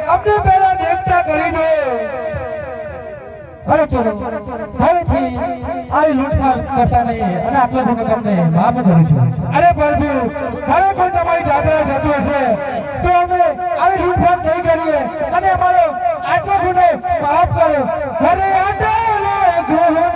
अपने पहला देखता કરી દો અરે ચલો હવેથી આવી લૂંટફાટ કરતા નહીં અને આટલા લોકો તમને માફ કરું છું અરે પ્રભુ હવે કોઈ તમારી જાત્રા જતું હશે તો અમે આવી લૂંટફાટ નહીં કરીએ અને અમારો આટલો ગુનો માફ કરો અરે આટલો ગુનો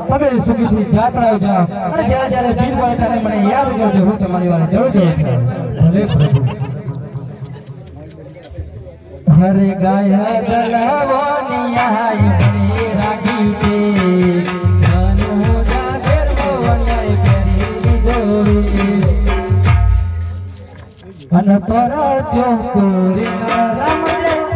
તમે સુખીથી જાત્રા જાઓ અને જ્યારે જ્યારે ભીડ પડે ત્યારે મને યાદ કરજો હું તમારી વાળે જરૂર ભલે પ્રભુ હરે ગાય ગલવોની આઈ મને રાગી કે મનોજા ફેરવોની ફેરી દોરી અન પર ચોકોરી રામદેવ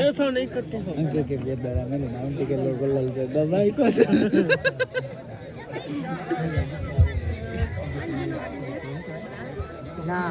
ऐसा नहीं करते हो अंके के बेदरा मैंने नाम के लोग लल से दवाई को ना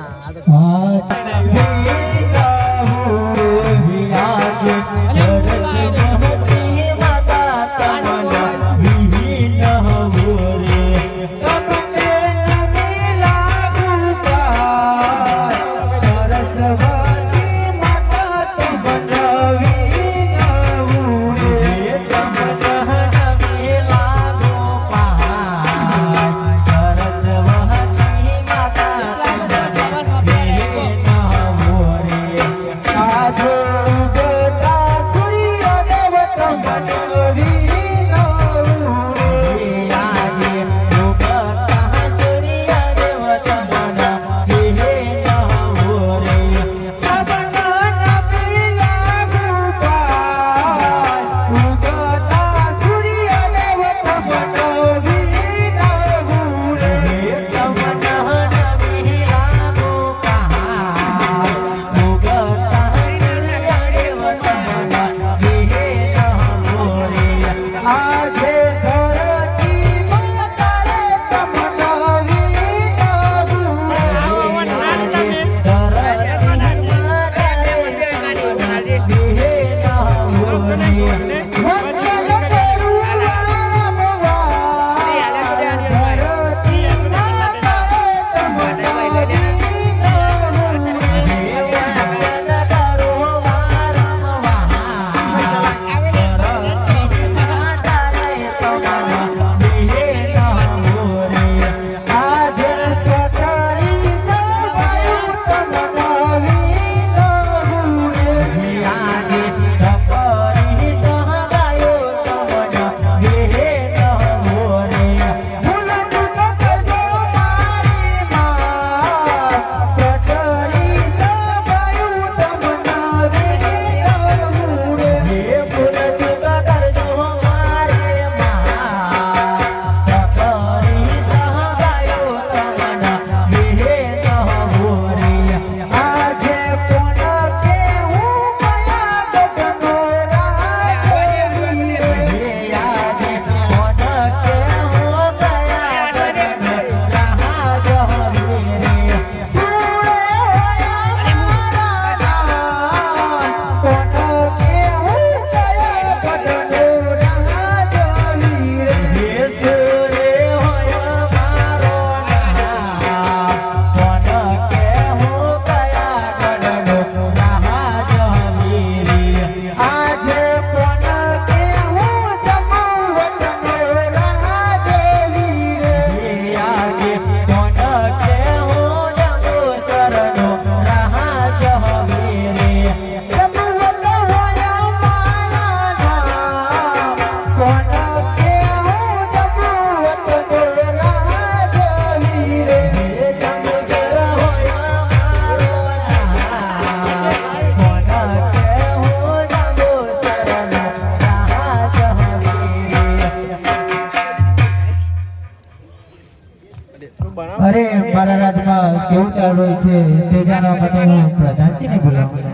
લઈ જવા માટે હું પ્રધાનજીને બોલાવું.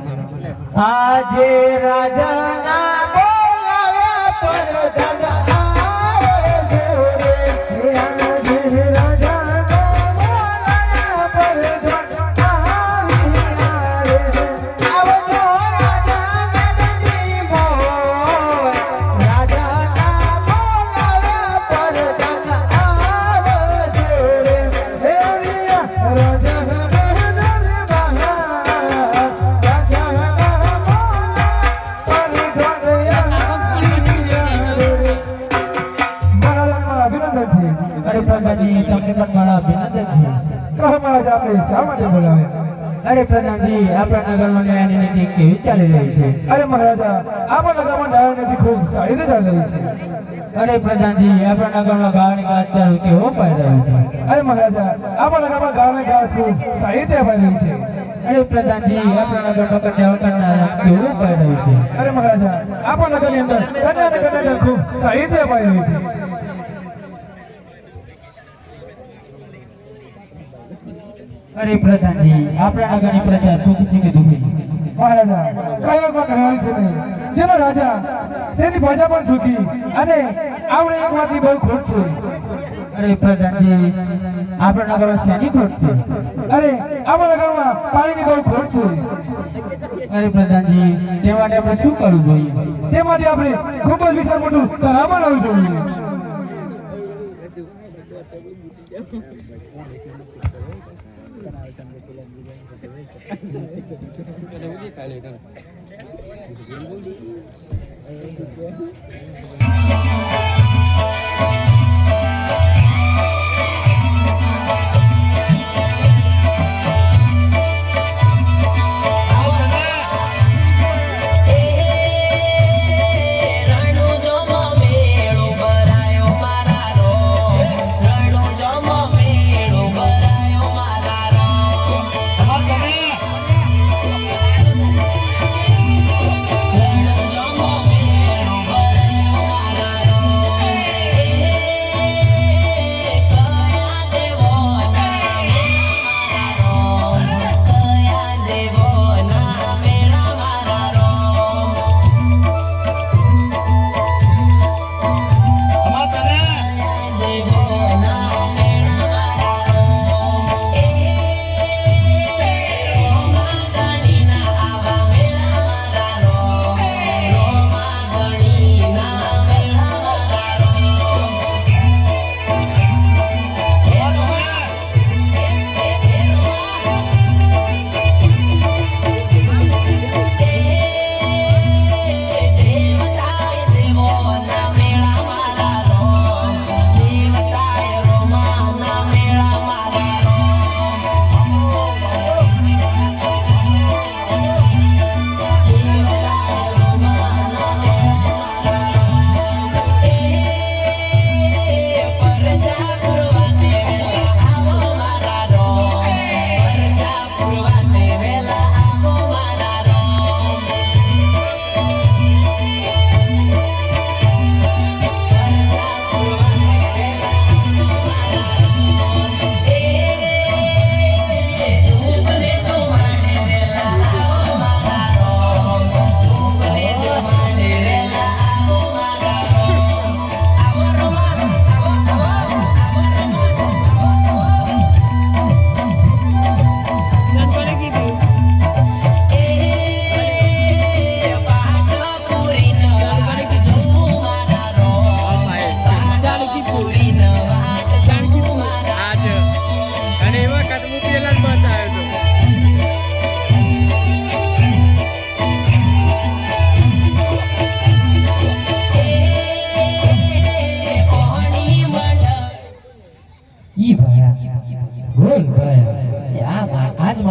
આજે રાજાના બોલાવ્યા પર ધન આવજો રે. આજે રાજાના બોલાવ્યા પર ધન આવ્યા રે. આવજો રાજા મેલડી મોય. રાજાના બોલાવ્યા પર ધન આવજો રે. દેવરિયા રાજાના દરબાર રાજાના અરે પ્રધાનજી, તમને પણ મારા અભિનંદન છે. કહો મહારાજ, આપણે શા માટે બોલાવ્યા? અરે પ્રધાનજી, આપણા નગરમાં ન્યાયની નીતિ કેવી ચાલી રહી છે? અરે મહારાજા, આપણા નગરમાં ન્યાયની નીતિ ખૂબ સારી રીતે ચાલી રહી છે. અરે પ્રધાનજી, આપણા નગરમાં ગાળની ઘાસચારો કેવો પાઈ રહ્યો છે? અરે મહારાજા, આપણા નગરમાં ગાળની ઘાસ ખૂબ સારી રીતે અપાઈ રહી છે. અરે પ્રધાનજી, આપણા નગરમાં કન્યાઓ કરનારા કેવું પાઈ રહ્યું છે? અરે મહારાજા, આપણા નગરની અંદર કન્યા અને કન્યાદાન ખૂબ સારી રીતે અપાઈ રહ્યું છે. અરે પ્રધાનજી, આપણા નગરની પ્રજા સુખી છે કે દુઃખી? મહારાજા, કયામાં કહેવાય છે નહીં, જેનો રાજા તેની પ્રજા પણ સુખી, અને આપણે એક વાતની બહુ ખોટ છે. અરે પ્રધાનજી, આપણા નગરમાં શેની ખોટ છે? અરે આપણા નગરમાં પાણીની બહુ ખોટ છે. અરે પ્રધાનજી, તે માટે આપણે શું કરવું જોઈએ? તે માટે આપણે ખૂબ જ વિશાળ મોટું તળાવ બનાવવું જોઈએ.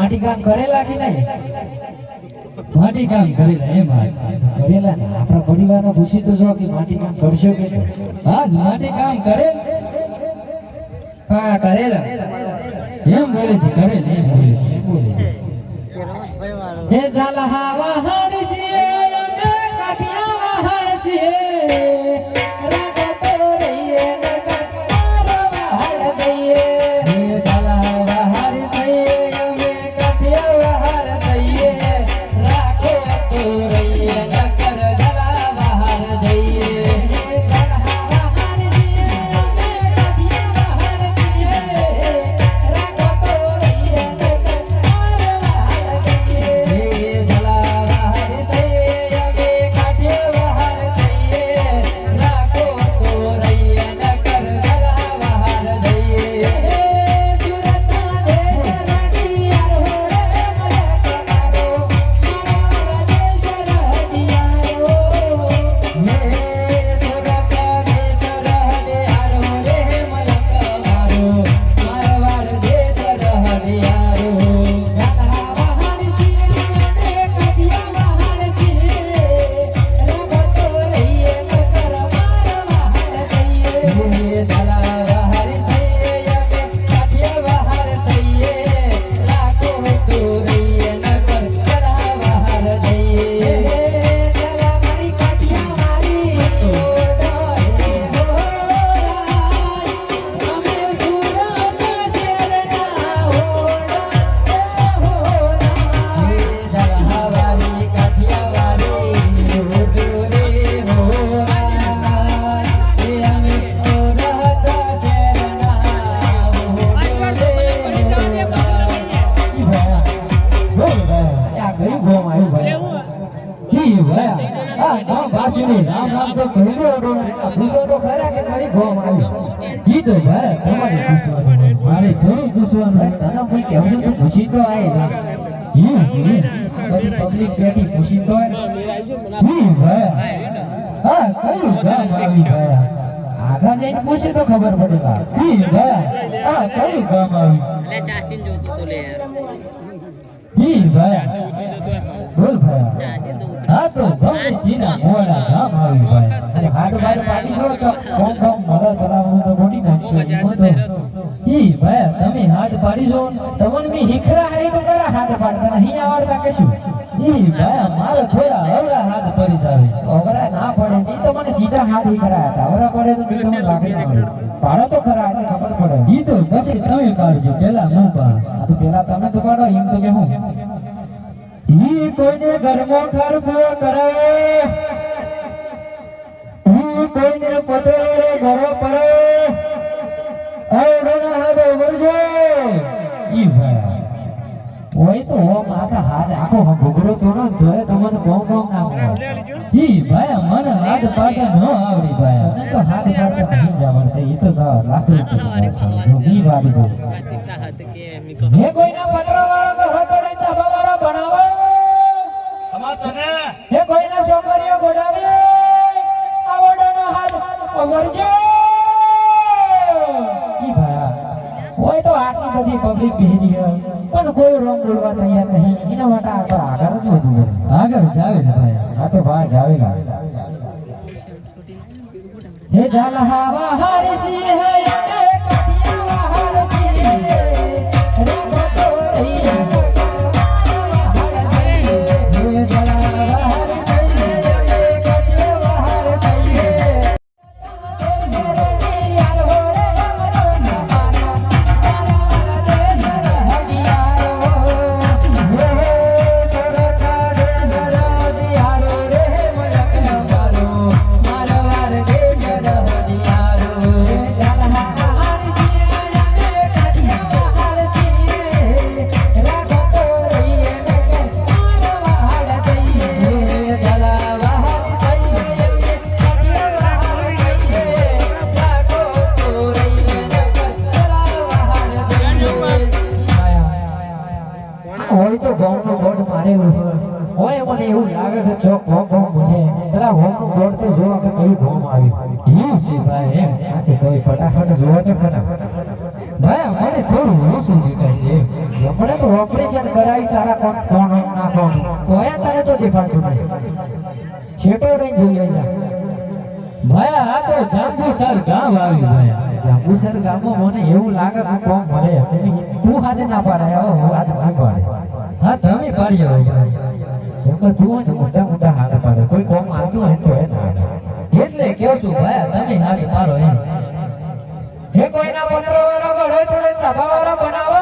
માટી કામ કરેલા કે નહીં? માટી કામ કરેલા, એમ કરેલા ને આપણા પરિવારને પૂછી તો જો કે માટી કામ કરશો કે? આજ માટી કામ કરેલ? હા કરેલા. એમ બોલે છે, કરેલ એમ બોલે છે, એમ બોલે છે. હે જાલા વહાણ છે અને કાઠિયા વહાણ છે, રાજા તો રહીએ ને કાઠિયા વહાણ જઈએ. હે જાલા વહાણ છે અમે કાઠિયા કયું ગોમ આવ્યું ભાઈ ઈ ભાઈ આ નામ વાસીની નામ તો કહી દો પૂછો તો ખરા કે કઈ ગોમ આવ્યું ઈ તો ભાઈ તમારે પૂછવાનું મારે થોડું પૂછવાનું તને કોઈ કહેવું તો પૂછી તો આય ઈ બધી પબ્લિક બેઠી પૂછી તો ઈ ભાઈ હા કયું ગામ આવ્યું ભાઈ આગળ જઈને પૂછે તો ખબર પડે ઈ ભાઈ હા કયું ગામ આવ્યું લે ચાટીન જોતું તો લે યાર ઈ ભાઈ બોલ ભાઈ હા તો ગમે જીના મોડા ગામ આવ્યું ભાઈ અને હાડ બાડ પાડી જો છો કોમ કોમ મરા કરાવવાનું તો મોટી નાખશે ઈ ભાઈ તમે હાથ પાડી જો તમને મી હિખરા હાઈ તો કરા હાથ પાડતા નહીં આવડતા કશું ઈ ભાઈ મારો થોડા હવડા હાથ પડી જાવે ઓગરા ના પડે ઈ તો મને સીધા હાથ હિખરા હતા હવડા પડે તો મી તમને લાગે ના પડે પાડો તો ખરા એટલે ખબર પડે ઈ તો પછી તમે પાડજો પેલા હું પાડ આ તો પેલા તમે તો પાડો એમ તો કે હું ઈ કોઈને ઘરમાં ખરબો કરે ઈ કોઈને પતરે ઘરો પરે આવડોના હાથે વરજો ઈ ભાઈ ઓય તો ઓમ આખા હાથ આખો ઘોઘરો તોડો તોય તમને કોમ કોમ ના મળે ઈ ભાઈ મને હાથ પાડતા ન આવડી ભાઈ મને તો હાથ પાડતા નહીં આવડે ઈ તો લાખ રૂપિયા જો ઈ વાડી જો હે કોઈના પતરા વાળો તો હતો નહીં તો બવારો બનાવો અમાર તને હે કોઈના છોકરીઓ ગોડાવે આવડોનો હાથ વરજો ઈ ભાઈ ઓય તો આટલી બધી પબ્લિક બેહી છે પણ કોઈ રોમ બોલવા તૈયાર નહીં એના માટે આગળ જ વધુ આગળ જાવે ને ભાઈ આ તો બહાર જાવેલા હે જાલહા વહારસી હે કટિયા વહારસી રે બતો હે જાલહા વહારસી કટિયા વહારસી હોય તો ગામનો બોર્ડ મારે હોય મને એવું લાગે કે જો ગામ મને પેલા ગામનો બોર્ડ તો જોવા કે કયું ગામ આવ્યું ઈ છે ભાઈ એમ આથી તો ફટાફટ જોવા તો ખરા ભાઈ મને થોડું ઓછું દેખાય છે આપણે તો ઓપરેશન કરાવી તારા કોણ ના કોણ તોય તારે તો દેખાતું નહીં છેટો રહી જોઈએ ભાઈ આ તો જાંબુસર ગામ આવ્યું ભાઈ જાંબુસર ગામમાં મને એવું લાગે કે કોમ મળે તું હાથે ના પાડે હવે હું હાથ ના પાડે હા તમે પાડી આવો જેમ તું હોય મોટા મોટા હાથ પાડે કોઈ કોમ આવતું હોય તો એટલે કેવું છું ભાઈ તમે હાથ મારો એમ હે કોઈના પત્રો વાળો ગળો તો તબાવાળો બનાવો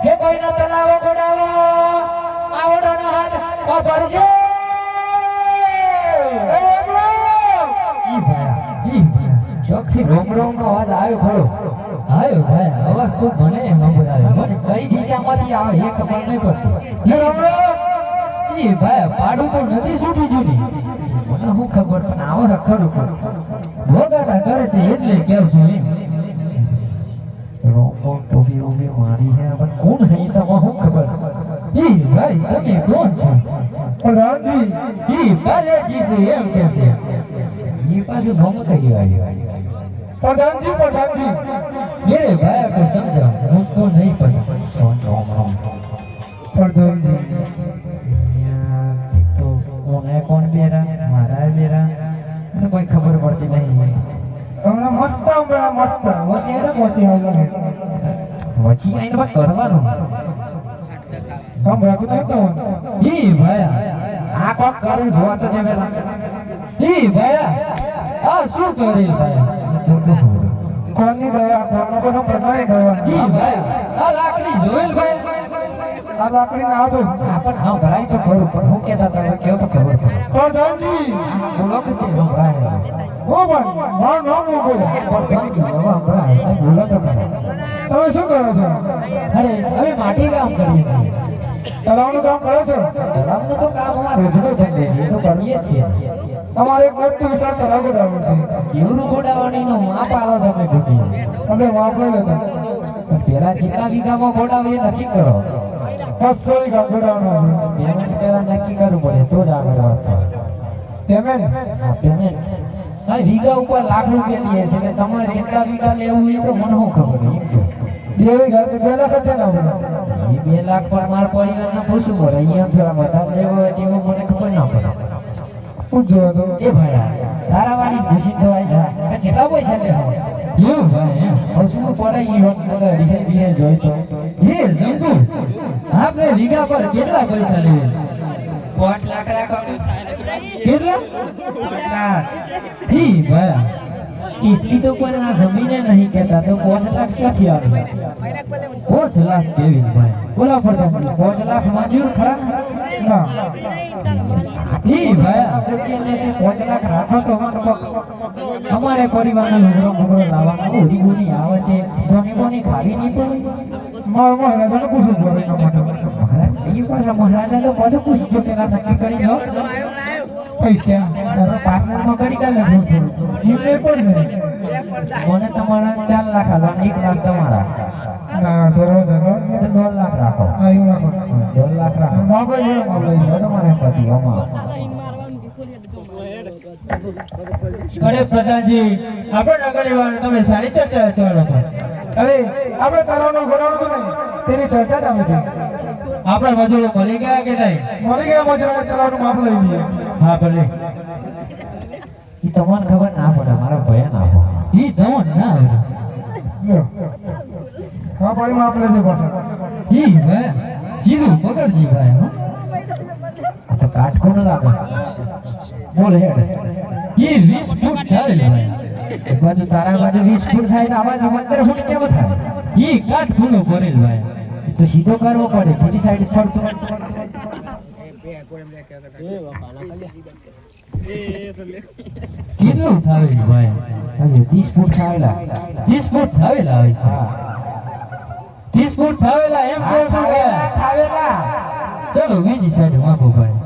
હે કોઈના તલાવો ગોડાવો આવડોનો હાથ વાપરજો ચોકથી રોમ રોમ નો અવાજ આવ્યો ખરો આવ્યો ભાઈ અવાજ તો મને સંભળાયો મને કઈ દિશામાંથી આવે એ ખબર નહીં પડતી ઈ ભાઈ પાડું તો નથી છૂટી જુની મને શું ખબર પણ આવો ખરું ભોગાટા કરે છે એટલે કેવું છું એમ રોમ રોમ ટોપી ઉભી મારી છે પણ કોણ હે તમને શું ખબર ઈ ભાઈ તમે કોણ છો પ્રધાનજી ઈ બાલેજી છે એમ કે છે ઈ પાછું નોમ કહી આવ્યું प्रधानजी मेरे भाई को समझा मुझको नहीं पता प्रधानजी तो उन्हें कौन मेरा मारा है मेरा मुझे कोई खबर पड़ती नहीं हमने मस्त वो चेहरा पड़ती है वची आइन बात करवानो हम राखू नहीं तो ई भाई आ को करे जोवा तो ने मेरा ई भाई आ शू करे भाई કોણની દવા કોનો પ્રમાણે દવા ઈ ભાઈ આ લાકડી જોઈલ ભાઈ આ લાકડી ના આતો આપણ હા ભરાઈ તો ખરું પણ હું કેતા તમે કેવો તો ખબર પડે પ્રધાનજી બોલો કે તે ભાઈ ઓ ભાઈ મારું નામ બોલો પ્રધાનજી હવે ભરાઈ બોલો તો ખરા તમે શું કરો છો અરે અમે માટી કામ કરીએ છીએ તળાવનું કામ કરો છો? તળાવનું તો કામ અમારો રોજનો ધંધો છે, એ તો કરીએ જ છીએ. તમારે એક મોટું વિશાળ તળાવ બનાવવું છે. જીવનું ગોડાવાણીનું માપ આલો તમે ઘૂંટી. તમે માપ લઈ લેતા. પેલા જેટલા વીઘામાં ગોડાવે એ નક્કી કરો. 500 વીઘા બનાવવાનું છે. પેમેન્ટ પેલા નક્કી કરવું પડે તો જ આગળ વાત થાય. પેમેન્ટ? હા, પેમેન્ટ. હા, વીઘા ઉપર લાખ રૂપિયા લે છે એટલે તમારે જેટલા વીઘા લેવું એ તો મને શું ખબર નહીં. 2 વીઘા તો 2 લાખ છે ને આપણે. એ 2 લાખ પર મારા પરિવારને પૂછવું પડે. અહીંયા થોડા વધારે લેવો હોય તેમાં મને ખબર ના પડે. પૂછજો તો. એ ભાઈ તારા વાળી ઘૂસી ધોવાઈ જાય જેટલા પૈસા લે છે એવું ભાઈ હવે શું પડે ઈ વાત બોલે રીહે બીહે જોઈ તો એ જંગુ આપણે વીઘા પર કેટલા પૈસા લે 5 લાખ રાખો કેટલા 5 લાખ ઈ ભાઈ એટલી તો કોઈ આ જમીને નહીં કહેતા તો 5 લાખ ક્યાંથી આવે 5 લાખ કેવી ભાઈ બોલા પડતા 5 લાખ મંજૂર ખરા ના. ઈ ભાઈ આપણે છે 5 લાખ રાખો તો અમારે પરિવારનો લુગડો બગડો લાવવાનો ઓડી ગોડી આવે તે ધોની બોની ખાવી નહીં પડે મહારાજાને પૂછવું પડે એના માટે. મહારાજ ઈ પાછા મહારાજા તો પાછું પૂછજો પેલા નક્કી કરી દો પૈસા તારો પાર્ટનરમાં કરી કાલે થોડું એમને પણ નહીં. મને તમારા 4 લાખ આલો 1 લાખ તમારા ના થોડો ધરો. તો 2 લાખ રાખો હા એવું રાખો. 2 લાખ રાખો માપ લઈ લો. માપ લઈ લો તમારે પતિ અમાર અરે પ્રધાનજી આપણે આગળ વાર તમે સારી ચર્ચા ચાલો છો. અરે આપણે તળાવનો ગોળાનો તો નહીં તેની ચર્ચા ચાલુ છે. આપણે મજૂરો મળી ગયા કે નહીં મળી ગયા મજૂરો તળાવનું માપ લઈ લઈએ. હા ભલે ઈ તમને ખબર ના પડે મારા ભયા ના હો ઈ તમને ના આવડે લ્યો. હા પાણી માપ લેજો પાછા. ઈ ભાઈ સીધું પકડજી ભાઈ હો આ તો કાટખો ન લાગે બોલ હેડ ઈ 20 ફૂટ થાય ભાઈ એક બાજુ તારા બાજુ 20 ફૂટ થાય તો આ બાજુ 15 ફૂટ કેમ થાય ઈ કાટખોનો ભરેલ ભાઈ ઈ તો સીધો કરવો પડે પેલી સાઈડ ફરતો કેટલું થાવેલ ભાઈ હજી 30 ફૂટ થાવેલા 30 ફૂટ થાવેલા હોય છે 30 ફૂટ થાવેલા એમ કહો છો કે થાવેલા ચલો બીજી સાઈડ વાપો ભાઈ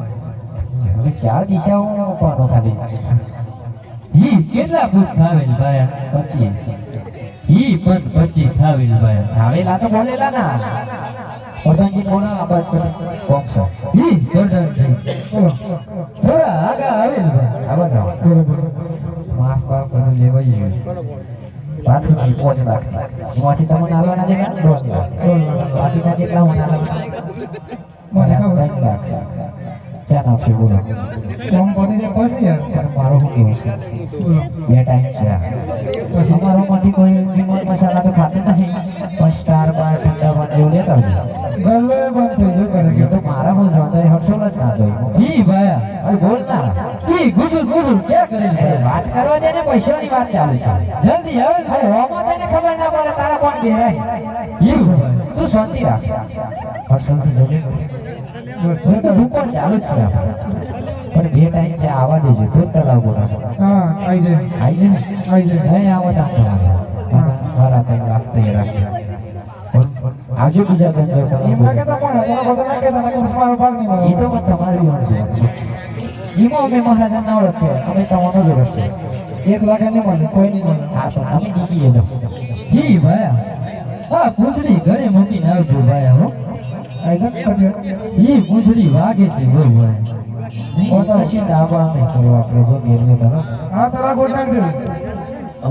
હવે 4 દિશાઓ પાડો ખાલી ઈ કેટલા ફૂટ થાવેલ ભાઈ 25 ઈ પણ 25 થાવેલ ભાઈ થાવેલા તો બોલેલા ના પ્રધાનજી બોલા આબાદ કરી કોમસો ઈ પ્રધાનજી થોડા આગા આવેલ ભાઈ આવાજ આવો માફ કરી લેવાઈ જોઈએ પાછું નહીં 5 લાખ એમાંથી તમને આવવાના છે ને 2 લાખ બાકીના જેટલા મને મને ખબર. 3 લાખ ચાલ આપશે બોલો કોમ પડી જાય પછી યાર. મારું શું કેવું છે બોલો. 2 ટાઈમ છે પછી અમારોમાંથી કોઈ વિમલ મસાલા તો ખાતું નહીં પણ સ્ટાર બાર ઠંડા બાર જેવું લેતા આવજો ગલ્લો એ બંધ થઈ ગયો કરે એ કે તો મારા બોલ જોતા હર્ષોલ જ ના જોઈ ઈ ભાઈ અરે બોલ ના ઈ ગુસુલ ક્યાં કરે છે વાત કરવા દે ને પૈસાની વાત ચાલે છે જલ્દી આવે ને અરે રોમાં તને ખબર ના પડે તારા કોણ બેરાય ઈ તું શાંતિ રાખ હર્ષોલ થી જોડે હું તો દુકાન ચાલુ જ છે આપણે પણ 2 ટાઈમ છે આવવા દેજો તો તળાવ બોલા હા આઈ જાય આઈ જાય આઈ જાય. નહીં આવતા મારા કઈ વાત તૈયાર રાખી આવજો બીજા ગંજો એમના કહેતા પણ હતા, બધા ના કહેતા કે મારો ભાગ નહીં મળે. એ તો પણ તમારી વાત છે એમાં અમે મહારાજા ના ઓળખે અમે તમારો જ ઓળખે 1 લાખ નહીં મળે કોઈ નહીં મળે. હા તો તમે નીકળી જજો ઈ ભાઈ હા પૂંછડી ઘરે મૂકીને આવજો ભાઈ હો આઈ જાય. ઈ પૂંછડી વાગે છે બહુ ભાઈ પોતા છે ડાબા નહીં કર્યો આપણે જો ઘેર છે તમે હા તારા ગોટ નાખજો.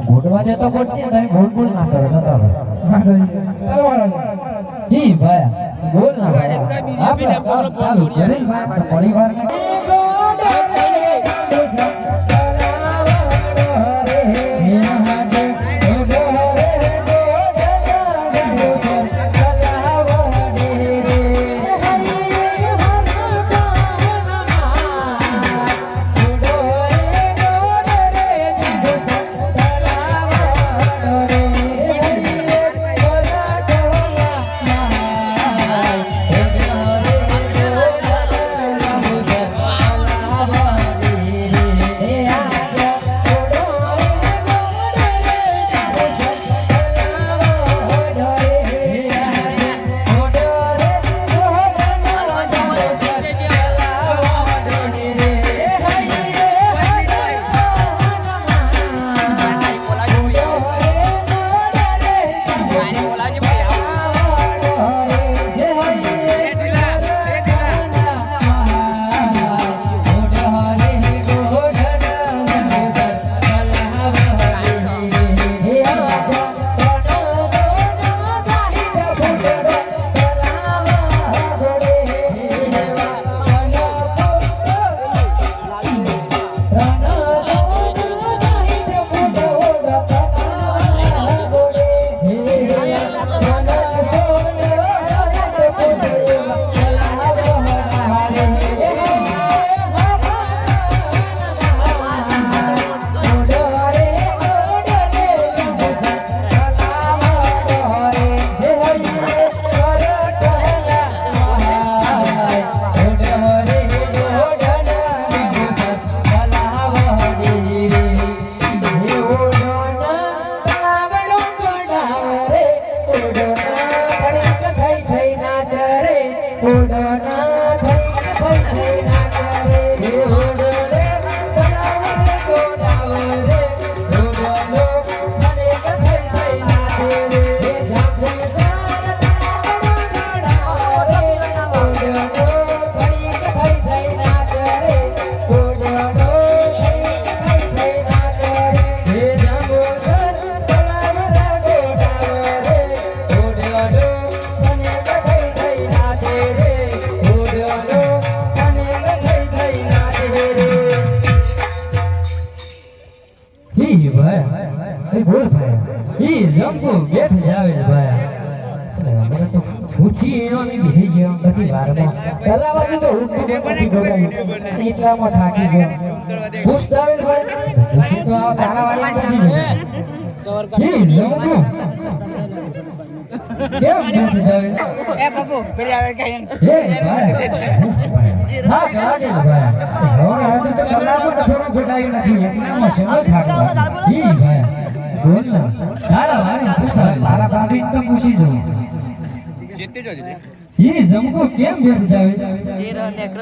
ગોડવા દે તો ગોડતી તમે બોલ ના કરો જતા રહો હા જઈએ. ચાલો મહારાજ. ઈ ભાઈ બોલ ના ભાઈ આપણે કામ ચાલુ કરી ભાઈ પરિવારને ઈ ભાઈ એ બોલ ભાઈ ઈ જંપુ બેઠ જાવે છે ભાઈ એટલે મને તો પૂછી એનો ની બેહી ગયો બધી વારમાં પેલા બાજુ તો હું નથી ગોગાઈ એટલામાં થાકી ગયો પૂછતા આવે ભાઈ પૂછી તો આ તારાવાળી પૂછી ઈ જંપુ કેમ બેઠ જાવે એ બાપુ પેલી આવે કઈ એ ભાઈ હા ગાડે ભાઈ હવે હજુ તો કલાકો થોડું ઘટાયું નથી એટલામાં સમય થાક ઈ ભાઈ બોલ ને તારા વાળી પૂછતા તારા ભાભી તો પૂછી જો જીતે જો ઈ જમકો કેમ બેઠ જાવે તેરો ને